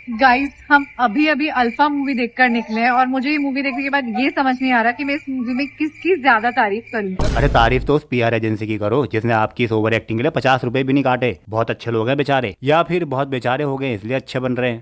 Guys, हम अभी अभी अल्फा मूवी देखकर निकले हैं और मुझे ये मूवी देखने के बाद ये समझ नहीं आ रहा कि मैं इस मूवी में किसकी ज्यादा तारीफ करूं। अरे तारीफ तो उस पीआर एजेंसी की करो जिसने आपकी इस ओवर एक्टिंग के लिए 50 रुपए भी नहीं काटे। बहुत अच्छे लोग हैं बेचारे, या फिर बहुत बेचारे हो गए इसलिए अच्छे बन रहे हैं।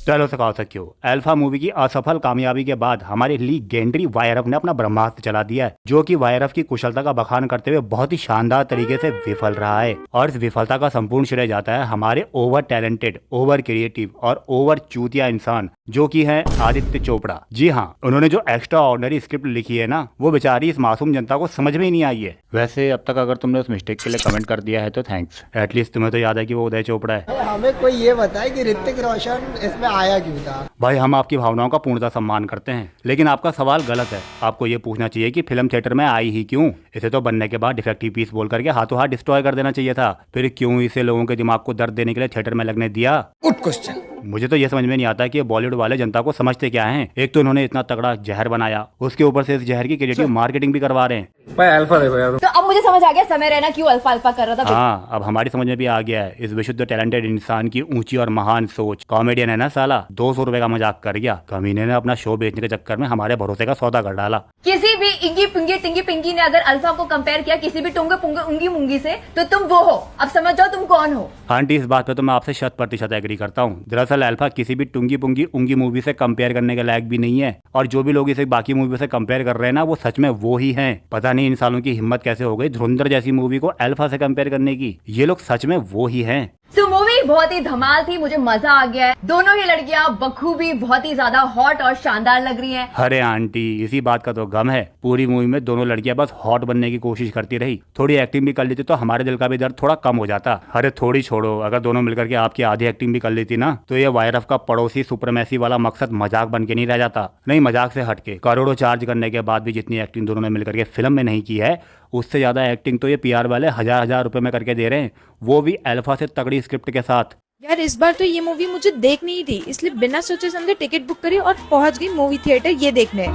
चलो सकाओ सकियो, अल्फा मूवी की असफल कामयाबी के बाद हमारे लीजेंडरी वायरफ ने अपना ब्रह्मास्त्र चला दिया है, जो कि वायरफ की कुशलता का बखान करते हुए बहुत ही शानदार तरीके से विफल रहा है। और इस विफलता का संपूर्ण श्रेय जाता है हमारे ओवर टैलेंटेड, ओवर क्रिएटिव और ओवर चूतिया इंसान जो कि है आदित्य चोपड़ा। जी हाँ, उन्होंने जो एक्स्ट्रा ऑर्डिनरी स्क्रिप्ट लिखी है ना, वो बेचारी इस मासूम जनता को समझ में ही नहीं आई है। वैसे अब तक अगर तुमने उस मिस्टेक के लिए कमेंट कर दिया है तो थैंक्स, एटलीस्ट तुम्हें तो याद है कि वो उदय चोपड़ा है। हमें कोई ये बताए कि ऋतिक रोशन इसमें आया क्यों था। भाई हम आपकी भावनाओं का पूर्णतः सम्मान करते हैं, लेकिन आपका सवाल गलत है। आपको ये पूछना चाहिए कि फिल्म थिएटर में आई ही क्यों। इसे तो बनने के बाद डिफेक्टिव पीस बोल करके हाथों हाथ डिस्ट्रॉय कर देना चाहिए था। फिर क्यों इसे लोगों के दिमाग को दर्द देने के लिए थिएटर में लगने दिया। Good question. मुझे तो ये समझ में नहीं आता कि बॉलीवुड वाले जनता को समझते क्या हैं। एक तो उन्होंने इतना तगड़ा जहर बनाया, उसके ऊपर से इस जहर की क्रिएटिव मार्केटिंग भी करवा रहे हैं। भाई अल्फा देखो यार। तो अब मुझे समझ आ गया समय रहना क्यों अल्फा अल्फा कर रहा था। हाँ, अब हमारी समझ में भी आ गया है इस विशुद्ध टैलेंटेड इंसान की ऊंची और महान सोच। कॉमेडियन है ना साला, 200 रुपए का मजाक कर गया। कमीने ने अपना शो बेचने के चक्कर में हमारे भरोसे का सौदा कर डाला। किसी भी इंगी पिंगी टिंगी पिंगी ने अगर अल्फा को कंपेयर किया किसी भी टुंगे पुंगे उंगी मुंगी से, तो तुम वो हो। अब समझ जाओ तुम कौन हो। आंटी, इस बात पे तो मैं आपसे 100% एग्री करता हूँ। दरअसल अल्फा किसी भी टुंगी पुंगी उंगी मूवी से कंपेयर करने के लायक भी नहीं है, और जो भी लोग इसे बाकी मूवी से कंपेयर कर रहे हैं ना, वो सच में वो ही हैं। पता नहीं इन सालों की हिम्मत कैसे हो गई धुरंधर जैसी मूवी को अल्फा से कंपेयर करने की। ये लोग सच में वो ही हैं। तो मूवी बहुत ही धमाल थी, मुझे मजा आ गया है। दोनों ही लड़कियां बखूबी बहुत ही ज्यादा हॉट और शानदार लग रही हैं। अरे आंटी, इसी बात का तो गम है। पूरी मूवी में दोनों लड़कियां बस हॉट बनने की कोशिश करती रही। थोड़ी एक्टिंग भी कर लेती तो हमारे दिल का भी दर्द थोड़ा कम हो जाता। अरे थोड़ी छोड़ो, अगर दोनों मिलकर के आपकी आधी एक्टिंग भी कर लेती ना, तो ये वायरफ का पड़ोसी सुपरमैसी वाला मकसद मजाक बन के नहीं रह जाता। नहीं, मजाक से हटके करोड़ों चार्ज करने के बाद भी जितनी एक्टिंग दोनों ने मिलकर के फिल्म में नहीं की है, उससे ज्यादा एक्टिंग तो ये पीआर वाले हजार रुपए में करके दे रहे हैं, वो भी अल्फा से तगड़ी स्क्रिप्ट के साथ। यार इस बार तो ये मूवी मुझे देखनी ही थी, इसलिए बिना सोचे समझे टिकट बुक करी और पहुंच गई मूवी थिएटर ये देखने।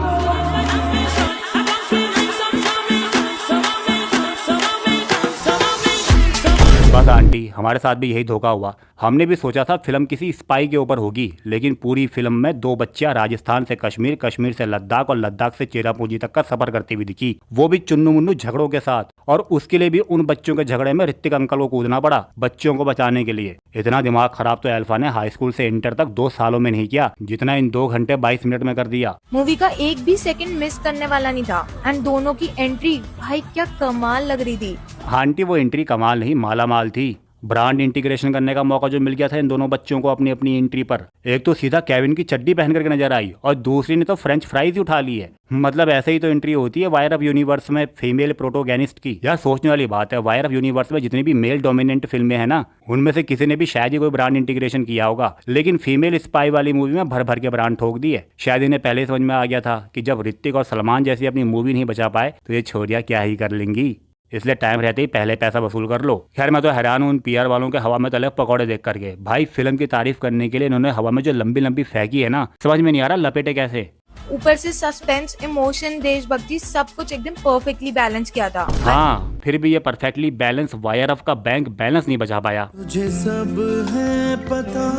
बस आंटी, हमारे साथ भी यही धोखा हुआ। हमने भी सोचा था फिल्म किसी स्पाई के ऊपर होगी, लेकिन पूरी फिल्म में दो बच्चियां राजस्थान से कश्मीर, कश्मीर से लद्दाख और लद्दाख से चेरापूंजी तक का सफर करती हुई दिखी, वो भी चुन्नू मुन्नू झगड़ों के साथ। और उसके लिए भी उन बच्चों के झगड़े में ऋतिक अंकल को कूदना पड़ा बच्चों को बचाने के लिए। इतना दिमाग खराब तो अल्फा ने हाई स्कूल से इंटर तक 2 सालों में नहीं किया, जितना इन 2 घंटे 22 मिनट में कर दिया। मूवी का एक भी सेकंड मिस करने वाला नहीं था। एंड दोनों की एंट्री भाई क्या कमाल लग रही थी। आंटी, वो एंट्री कमाल नहीं माला माल थी। ब्रांड इंटीग्रेशन करने का मौका जो मिल गया था इन दोनों बच्चों को अपनी अपनी एंट्री पर। एक तो सीधा केविन की चड्डी पहन करके नजर आई और दूसरी ने तो फ्रेंच फ्राइज ही उठा ली है। मतलब ऐसे ही तो एंट्री होती है वायरफ यूनिवर्स में फीमेल प्रोटोगेनिस्ट की। यार सोचने वाली बात है, वायरफ यूनिवर्स में जितनी भी मेल डोमिनेंट फिल्में हैं ना, उनमें से किसी ने भी शायद ही कोई ब्रांड इंटीग्रेशन किया होगा, लेकिन फीमेल स्पाई वाली मूवी में भर भर के ब्रांड ठोक दिए। शायद इन्हें पहले समझ में आ गया था कि जब ऋतिक और सलमान जैसी अपनी मूवी नहीं बचा पाए तो ये छोरियां क्या ही कर लेंगी, इसलिए टाइम रहते ही पहले पैसा वसूल कर लो। खैर मैं तो हैरान हूँ उन पीआर वालों के हवा में तले पकौड़े देख करके। भाई फिल्म की तारीफ करने के लिए इन्होंने हवा में जो लंबी लंबी फेंकी है ना, समझ में नहीं आ रहा लपेटे कैसे। ऊपर से सस्पेंस, इमोशन, देशभक्ति सब कुछ एकदम परफेक्टली बैलेंस किया था। हाँ, फिर भी ये परफेक्टली बैलेंस वायरफ का बैंक बैलेंस नहीं बचा पाया। मुझे सब है पता।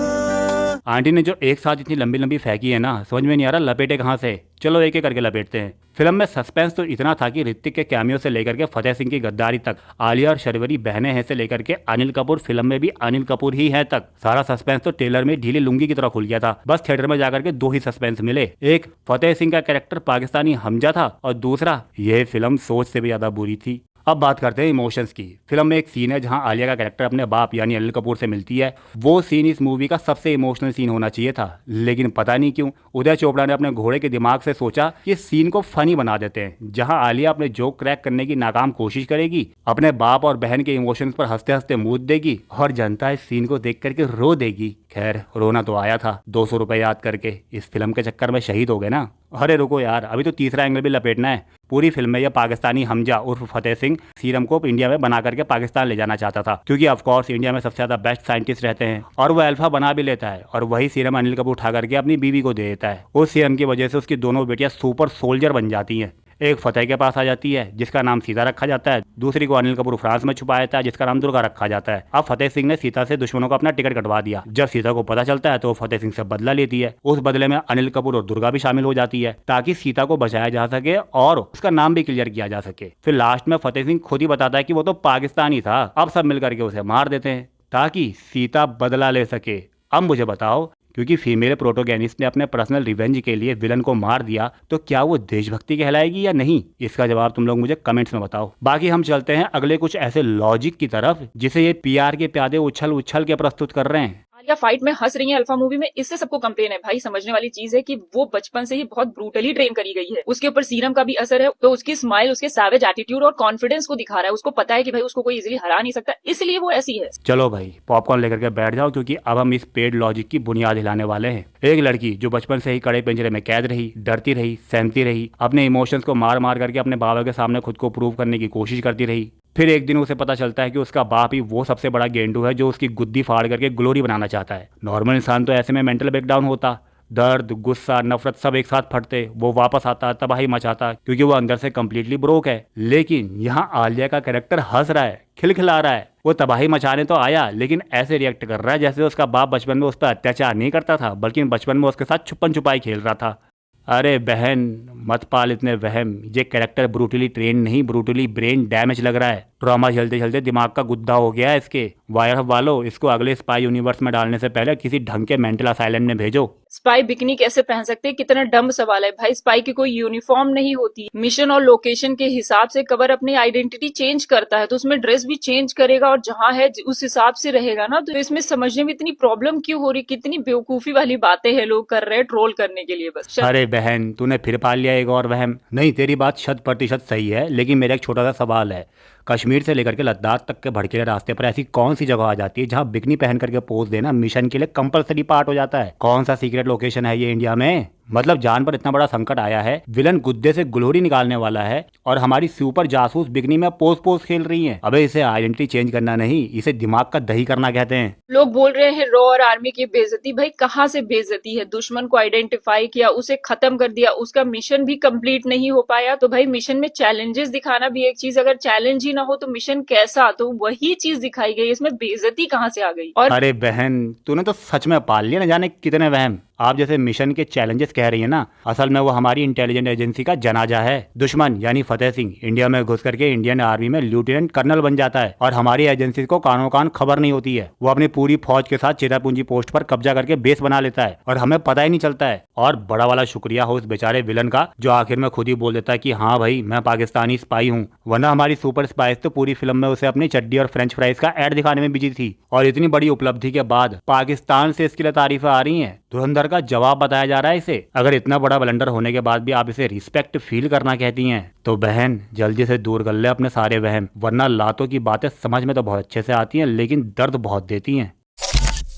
आंटी ने जो एक साथ इतनी लंबी लंबी फेंकी है ना, समझ में नहीं आ रहा लपेटे कहाँ से। चलो एक एक करके लपेटते हैं। फिल्म में सस्पेंस तो इतना था कि ऋतिक के कैमियो से लेकर के फतेह सिंह की गद्दारी तक, आलिया और शर्वरी बहनें हैं से लेकर के अनिल कपूर फिल्म में भी अनिल कपूर ही है तक, सारा सस्पेंस तो ट्रेलर में ढीली लुंगी की तरह खुल गया था। बस थिएटर में जाकर के 2 ही सस्पेंस मिले। एक फतेह सिंह का कैरेक्टर पाकिस्तानी हमजा था और दूसरा यह फिल्म सोच से भी ज्यादा बुरी थी। अब बात करते हैं इमोशंस की। फिल्म में एक सीन है जहां आलिया का कैरेक्टर अपने बाप यानी अनिल कपूर से मिलती है। वो सीन इस मूवी का सबसे इमोशनल सीन होना चाहिए था, लेकिन पता नहीं क्यों उदय चोपड़ा ने अपने घोड़े के दिमाग से सोचा कि इस सीन को फनी बना देते हैं, जहां आलिया अपने जोक क्रैक करने की नाकाम कोशिश करेगी, अपने बाप और बहन के इमोशंस पर हंसते हंसते मूत देगी और जनता इस सीन को देख करके रो देगी। खैर रोना तो आया था, 200 रुपए याद करके इस फिल्म के चक्कर में शहीद हो गए ना। अरे रुको यार, अभी तो तीसरा एंगल भी लपेटना है। पूरी फिल्म में यह पाकिस्तानी हमजा उर्फ फतेह सिंह सीरम को इंडिया में बना करके पाकिस्तान ले जाना चाहता था, क्योंकि ऑफ कोर्स इंडिया में सबसे ज्यादा बेस्ट साइंटिस्ट रहते हैं और वह अल्फा बना भी लेता है। और वही सीरम अनिल कपूर उठा करके अपनी बीवी को दे देता है। उस सीरम की वजह से उसकी दोनों बेटियां सुपर सोल्जर बन जाती हैं। एक फतेह के पास आ जाती है जिसका नाम सीता रखा जाता है, दूसरी को अनिल कपूर फ्रांस में छुपाया था जिसका नाम दुर्गा रखा जाता है। अब फतेह सिंह ने सीता से दुश्मनों को अपना टिकट कटवा दिया। जब सीता को पता चलता है तो वो फतेह सिंह से बदला लेती है। उस बदले में अनिल कपूर और दुर्गा भी शामिल हो जाती है ताकि सीता को बचाया जा सके और उसका नाम भी क्लियर किया जा सके। फिर लास्ट में फतेह सिंह खुद ही बताता है कि वो तो पाकिस्तानी था। अब सब मिलकर के उसे मार देते हैं ताकि सीता बदला ले सके। अब मुझे बताओ, क्योंकि फीमेल प्रोटोगेनिस्ट ने अपने पर्सनल रिवेंज के लिए विलन को मार दिया तो क्या वो देशभक्ति कहलाएगी या नहीं? इसका जवाब तुम लोग मुझे कमेंट्स में बताओ। बाकी हम चलते हैं अगले कुछ ऐसे लॉजिक की तरफ जिसे ये पीआर के प्यादे उछल उछल के प्रस्तुत कर रहे हैं। आलिया फाइट में हंस रही है अल्फा मूवी में, इससे सबको कंप्लेन है भाई। समझने वाली चीज है कि वो बचपन से ही बहुत ब्रूटली ट्रेन करी गई है, उसके ऊपर सीरम का भी असर है, तो उसकी स्माइल उसके सैवेज एटीट्यूड और कॉन्फिडेंस को दिखा रहा है। उसको पता है कि भाई उसको कोई इजीली हरा नहीं सकता, इसलिए वो ऐसी है। चलो भाई पॉपकॉर्न लेकर के बैठ जाओ, क्योंकि अब हम इस पेड लॉजिक की बुनियाद हिलाने वाले हैं। एक लड़की जो बचपन से ही कड़े पिंजरे में कैद रही, डरती रही, सहमती रही, अपने इमोशंस को मार मार करके अपने बाबा के सामने खुद को प्रूव करने की कोशिश करती रही। फिर एक दिन उसे पता चलता है कि उसका बाप ही वो सबसे बड़ा गेंडू है जो उसकी गुद्दी फाड़ करके ग्लोरी बनाना चाहता है। नॉर्मल इंसान तो ऐसे में मेंटल ब्रेकडाउन होता, दर्द, गुस्सा, नफरत सब एक साथ फटते, वो वापस आता, तबाही मचाता, क्योंकि वो अंदर से कंप्लीटली ब्रोक है। लेकिन यहाँ आलिया का कैरेक्टर हंस रहा है, खिलखिला रहा है। वो तबाही मचाने तो आया लेकिन ऐसे रिएक्ट कर रहा है जैसे उसका बाप बचपन में उस पर अत्याचार नहीं करता था, बल्कि बचपन में उसके साथ छुपन छुपाई खेल रहा था। अरे बहन मत पाल इतने वहम, ये कैरेक्टर ब्रूटली ट्रेन नहीं, ब्रूटली ब्रेन डैमेज लग रहा है। ट्रॉमा चलते चलते दिमाग का गुद्दा हो गया है इसके। वायर वालों, इसको अगले स्पाई यूनिवर्स में डालने से पहले किसी ढंग के मेंटल असाइलम में भेजो। स्पाई बिकनी कैसे पहन सकते हैं? कितना डम सवाल है भाई। स्पाई की कोई यूनिफॉर्म नहीं होती, मिशन और लोकेशन के हिसाब से कवर अपनी आइडेंटिटी चेंज करता है, तो उसमें ड्रेस भी चेंज करेगा और जहाँ है उस हिसाब से रहेगा ना। तो इसमें समझने में इतनी प्रॉब्लम क्यों हो रही? कितनी बेवकूफी वाली बातें हैं लोग कर रहे हैं ट्रोल करने के लिए बस। अरे बहन तूने फिर पाल लिया एक और वहम। नहीं, तेरी बात 100% सही है, लेकिन मेरा एक छोटा सा सवाल है। कश्मीर से लेकर के लद्दाख तक के भड़कीले रास्ते पर ऐसी कौन सी जगह आ जाती है जहां बिकनी पहन करके पोज देना मिशन के लिए कंपलसरी पार्ट हो जाता है? कौन सा सीक्रेट लोकेशन है ये इंडिया में? मतलब जान पर इतना बड़ा संकट आया है, विलन गुद्दे से ग्लोरी निकालने वाला है और हमारी सुपर जासूस बिकनी में पोज खेल रही है। अबे इसे आइडेंटिटी चेंज करना नहीं, इसे दिमाग का दही करना कहते हैं। लोग बोल रहे हैं रॉ और आर्मी की बेइज्जती। भाई कहाँ से बेइज्जती है? दुश्मन को आइडेंटिफाई किया, उसे खत्म कर दिया, उसका मिशन भी कंप्लीट नहीं हो पाया। तो भाई मिशन में चैलेंजेस दिखाना भी एक चीज, अगर चैलेंज ही ना हो तो मिशन कैसा? तो वही चीज दिखाई गई, इसमें बेइज्जती कहाँ से आ गई? और अरे बहन तूने तो सच में पाल लिया न जाने कितने वहम। आप जैसे मिशन के चैलेंजेस कह रही है ना, असल में वो हमारी इंटेलिजेंस एजेंसी का जनाजा है। दुश्मन यानी फतेह सिंह इंडिया में घुस करके इंडियन आर्मी में लेफ्टिनेंट कर्नल बन जाता है और हमारी एजेंसी को कानों कान खबर नहीं होती है। वो अपनी पूरी फौज के साथ चेरापूंजी पोस्ट पर कब्जा करके बेस बना लेता है और हमें पता ही नहीं चलता है। और बड़ा वाला शुक्रिया हो उस बेचारे विलन का जो आखिर में खुद ही बोल देता है कि हाँ भाई मैं पाकिस्तानी स्पाई हूँ, वरना हमारी सुपर स्पाइस तो पूरी फिल्म में उसे अपनी चड्डी और फ्रेंच फ्राइज का एड दिखाने में बिजी थी। और इतनी बड़ी उपलब्धि के बाद पाकिस्तान से इसके लिए तारीफें आ रही हैं। धुरंधर का जवाब बताया जा रहा है इसे। अगर इतना बड़ा ब्लंडर होने के बाद भी आप इसे रिस्पेक्ट फील करना कहती हैं तो बहन जल्दी से दूर कर ले अपने सारे वहम, वरना लातों की बातें समझ में तो बहुत अच्छे से आती हैं लेकिन दर्द बहुत देती हैं।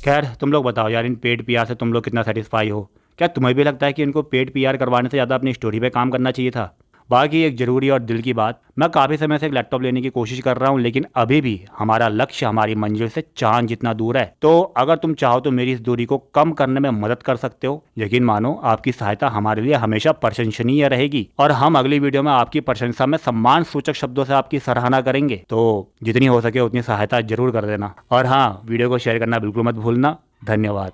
खैर तुम लोग बताओ यार, इन पेड पीआर से तुम लोग कितना सेटिस्फाई हो? क्या तुम्हें भी लगता है कि इनको पेड पीआर करवाने से ज़्यादा अपनी स्टोरी पे काम करना चाहिए था? बाकी एक जरूरी और दिल की बात, मैं काफ़ी समय से एक लैपटॉप लेने की कोशिश कर रहा हूँ लेकिन अभी भी हमारा लक्ष्य हमारी मंजिल से चांद जितना दूर है। तो अगर तुम चाहो तो मेरी इस दूरी को कम करने में मदद कर सकते हो। यकीन मानो आपकी सहायता हमारे लिए हमेशा प्रशंसनीय रहेगी और हम अगली वीडियो में आपकी प्रशंसा में सम्मान सूचक शब्दों से आपकी सराहना करेंगे। तो जितनी हो सके उतनी सहायता जरूर कर देना और हाँ, वीडियो को शेयर करना बिल्कुल मत भूलना। धन्यवाद।